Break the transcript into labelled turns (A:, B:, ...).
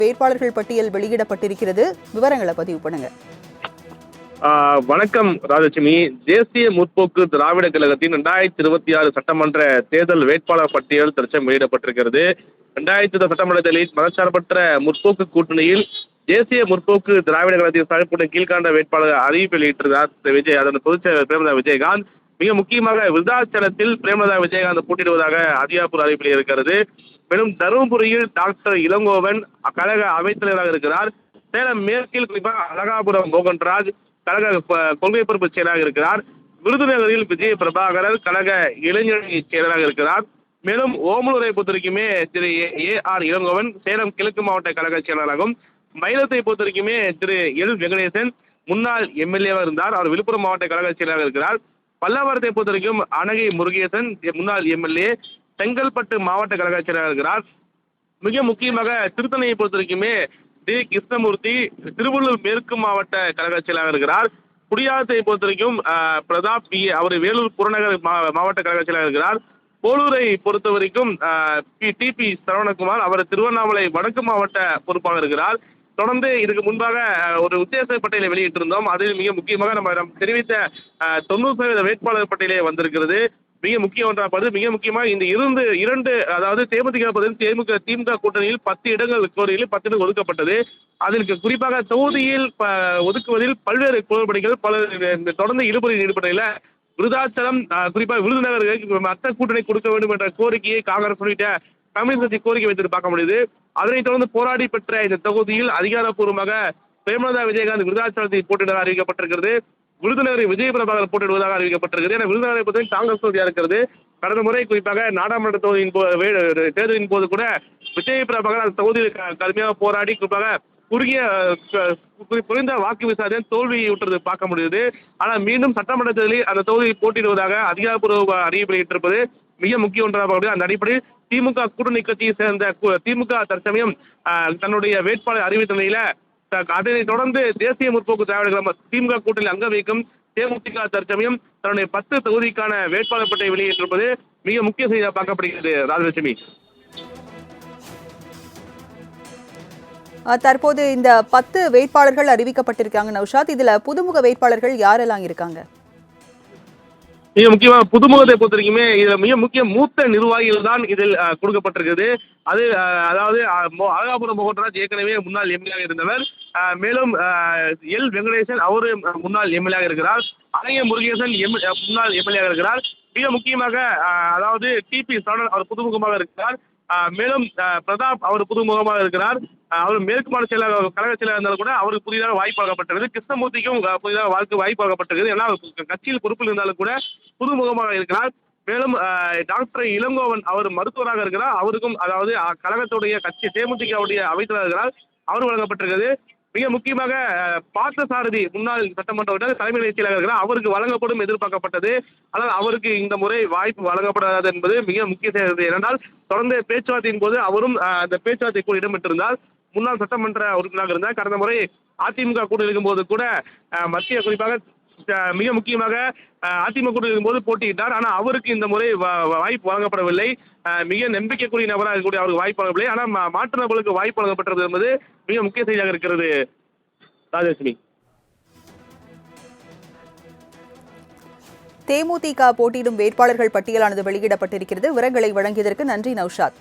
A: வேட்பாளர்கள் பட்டியல் வெளியிடப்பட்டிருக்கிறது. விவரங்களை பதிவு பண்ணுங்க.
B: வணக்கம் ராஜலட்சுமி. தேசிய முற்போக்கு திராவிட கழகத்தின் 2026 சட்டமன்ற தேர்தல் வேட்பாளர் பட்டியல் தற்சமயம் வெளியிடப்பட்டிருக்கிறது. 2020 சட்டமன்ற தேர்தலில் மதச்சார்பற்ற முற்போக்கு கூட்டணியில் தேசிய முற்போக்கு திராவிட கழகத்தின் சார்புடைய கீழ்காண்ட வேட்பாளர் அறிவிப்பு வெளியிட்டிருந்தார் விஜய். அதன் பொதுச் செயலர் பிரேமலதா விஜயகாந்த். மிக முக்கியமாக விருதாச்சலத்தில் பிரேமலதா விஜயகாந்த் போட்டியிடுவதாக அதிகாரப்பூர்வ அறிவிப்பில் இருக்கிறது. மேலும் தருமபுரியில் டாக்டர் இளங்கோவன் கழக அவைத்தலைவராக இருக்கிறார். சேலம் மேற்கில் குறிப்பாக அழகாபுரம் மோகன்ராஜ் கழக கொள்கை பொறுப்பு செயலாளராக இருக்கிறார். விருதுநகரில் விஜய பிரபாகரர் கழக இளைஞரணி செயலராக இருக்கிறார். மேலும் ஓமலூரை பொறுத்தவரைக்குமே திரு AR இளங்கோவன் சேலம் கிழக்கு மாவட்ட கழக செயலாளராகும். மயிலத்தை பொறுத்தவரைக்குமே திரு எல் வெங்கடேசன் முன்னாள் எம்எல்ஏவாக இருந்தார். அவர் விழுப்புரம் மாவட்ட கழக செயலாளராக இருக்கிறார். பல்லாவரத்தை பொறுத்தவரைக்கும் அனகை முருகேசன் முன்னாள் எம்எல்ஏ செங்கல்பட்டு மாவட்ட கழக செயலாளராக இருக்கிறார். மிக முக்கியமாக திருத்தணியை பொறுத்தவரைக்குமே டி கிருஷ்ணமூர்த்தி திருவள்ளூர் மேற்கு மாவட்ட கழக செயலாளர் இருக்கிறார். குடியாத்தத்தை பொறுத்தவரைக்கும் பிரதாப் அவர் வேலூர் புறநகர் மாவட்ட கழக செயலாளர் இருக்கிறார். போலூரை பொறுத்த வரைக்கும் TP சரவணகுமார் அவர் திருவண்ணாமலை வடக்கு மாவட்ட பொறுப்பாக இருக்கிறார். தொடர்ந்து இதுக்கு முன்பாக ஒரு உத்தேச பட்டியலை வெளியிட்டிருந்தோம். அதில் மிக முக்கியமாக நம்ம தெரிவித்த 90% வேட்பாளர் பட்டியலே வந்திருக்கிறது. மிக முக்கியம் ஒன்றாக மிக முக்கியமாக இந்த இரண்டு அதாவது திமுக கூட்டணியில் 10 இடங்கள் கோரியில் 10 இடங்கள் ஒதுக்கப்பட்டது. அதற்கு குறிப்பாக தொகுதியில் ஒதுக்குவதில் பல்வேறு குளறுபடிகள் தொடர்ந்து இழுபறியில் ஈடுபட்டதில் விருதாச்சலம் குறிப்பாக விருதுநகருக்கு மற்ற கூட்டணி கொடுக்க வேண்டும் என்ற கோரிக்கையை காங்கிரஸ் உள்ளிட்ட கம்யூனிஸ்ட் கட்சி கோரிக்கை வைத்து பார்க்க முடியுது. அதனைத் தொடர்ந்து போராடி பெற்ற இந்த தொகுதியில் அதிகாரப்பூர்வமாக பிரேமலதா விஜயகாந்த் விருதாச்சலத்தில் போட்டியிட அறிவிக்கப்பட்டிருக்கிறது. விருதுநகரில் விஜய பிரபாகர் போட்டியிடுவதாக அறிவிக்கப்பட்டிருக்கிறது. என விருதுநகரை பொறுத்த காங்கிரஸ் தொகுதியாக இருக்கிறது. கடந்த முறை குறிப்பாக நாடாளுமன்ற தொகுதியின் தேர்தலின் போது கூட விஜய பிரபாகர் அந்த தொகுதியில் கடுமையாக போராடி குறிப்பாக குறைந்த வாக்கு விசாரணை தோல்வியுற்றது பார்க்க முடியுது. ஆனால் மீண்டும் சட்டமன்ற தேர்தலில் அந்த தொகுதியில் போட்டியிடுவதாக அதிகாரப்பூர்வ அறிவிப்பு வெளியிட்டிருப்பது மிக முக்கிய ஒன்றாக. அந்த அடிப்படையில் திமுக கூட்டணி கட்சியை சேர்ந்த திமுக தற்சமயம் தன்னுடைய வேட்பாளர் அறிவித்த நிலையில அதனை தொடர்ந்து தேசிய முற்போக்கு திராவிட கழகம் திமுக கூட்டணியில் அங்க வைக்கும் தேமுதிக தற்சமயம் தன்னுடைய 10 தொகுதிக்கான வேட்பாளர் பட்டியலை வெளியிட்டிருப்பது மிக முக்கிய செய்தியாக பார்க்கப்படுகிறது. ராஜலட்சுமி,
A: தற்போது இந்த 10 வேட்பாளர்கள் அறிவிக்கப்பட்டிருக்காங்க நௌஷாத். இதுல புதுமுக வேட்பாளர்கள் யாரெல்லாம் இருக்காங்க?
B: மிக முக்கியமாக புதுமுகத்தை பொறுத்தவரைக்குமே இதுல மிக முக்கிய மூத்த நிர்வாகிகள் தான் இதில் கொடுக்கப்பட்டிருக்கிறது. அது அதாவது அழகாபுரம் மோகன்ராஜ் ஏற்கனவே முன்னாள் எம்எல்ஏ இருந்தவர். மேலும் எல் வெங்கடேசன் அவரு முன்னாள் எம்எல்ஏ இருக்கிறார். அழகிய முருகேசன் முன்னாள் எம்எல்ஏ இருக்கிறார். மிக முக்கியமாக அதாவது TP சரவணன் அவர் புதுமுகமாக இருக்கிறார். மேலும் பிரதாப் அவர் புதுமுகமாக இருக்கிறார். அவர் மேற்கு மாவட்ட செயலாளர் கழக செயலாளர் இருந்தாலும் கூட அவருக்கு புதிதாக வாய்ப்பு வழங்கப்பட்டது. கிருஷ்ணமூர்த்திக்கும் புதிதாக வாய்ப்பு வழங்கப்பட்டிருக்கிறது. ஏன்னா கட்சியில் பொறுப்பில் இருந்தாலும் கூட புதுமுகமாக இருக்கிறார். மேலும் டாக்டர் இளங்கோவன் அவர் மருத்துவராக இருக்கிறார். அவருக்கும் அதாவது கழகத்துடைய கட்சி தேமுதிகவுடைய அவைத்தலைவர் இருக்கிறார். அவர் வழங்கப்பட்டிருக்கிறது. மிக முக்கியமாக பார்த்தசாரதி முன்னாள் சட்டமன்ற தலைமை செயலாளர் இருக்கிறார். அவருக்கு வழங்கப்படும் எதிர்பார்க்கப்பட்டது. ஆனால் அவருக்கு இந்த முறை வாய்ப்பு வழங்கப்படாது என்பது மிக முக்கிய செய்தி. ஏனென்றால் தொடர்ந்து பேச்சுவார்த்தையின் போது அவரும் அந்த பேச்சுவார்த்தைக்குள் இடம்பெற்றிருந்தால் முன்னாள் சட்டமன்ற உறுப்பினராக இருந்தார். கடந்த முறை அதிமுக கூட இருக்கும்போது கூட மத்திய குறிப்பாக மிக முக்கியமாக அதிமுக கூட இருக்கும்போது போட்டியிட்டார். ஆனால் அவருக்கு இந்த முறை வாய்ப்பு வழங்கப்படவில்லை. மிக நம்பிக்கைக்குரிய நபராக இருக்கக்கூடிய அவருக்கு வாய்ப்பு வழங்கவில்லை. ஆனால் மாற்று நபர்களுக்கு வாய்ப்பு வழங்கப்பட்டது என்பது மிக முக்கிய செய்தியாக இருக்கிறது. ராஜலட்சுமி,
A: தேமுதிக போட்டியிடும் வேட்பாளர்கள் பட்டியலானது வெளியிடப்பட்டிருக்கிறது. விவரங்களை வழங்கியதற்கு நன்றி நௌஷாத்.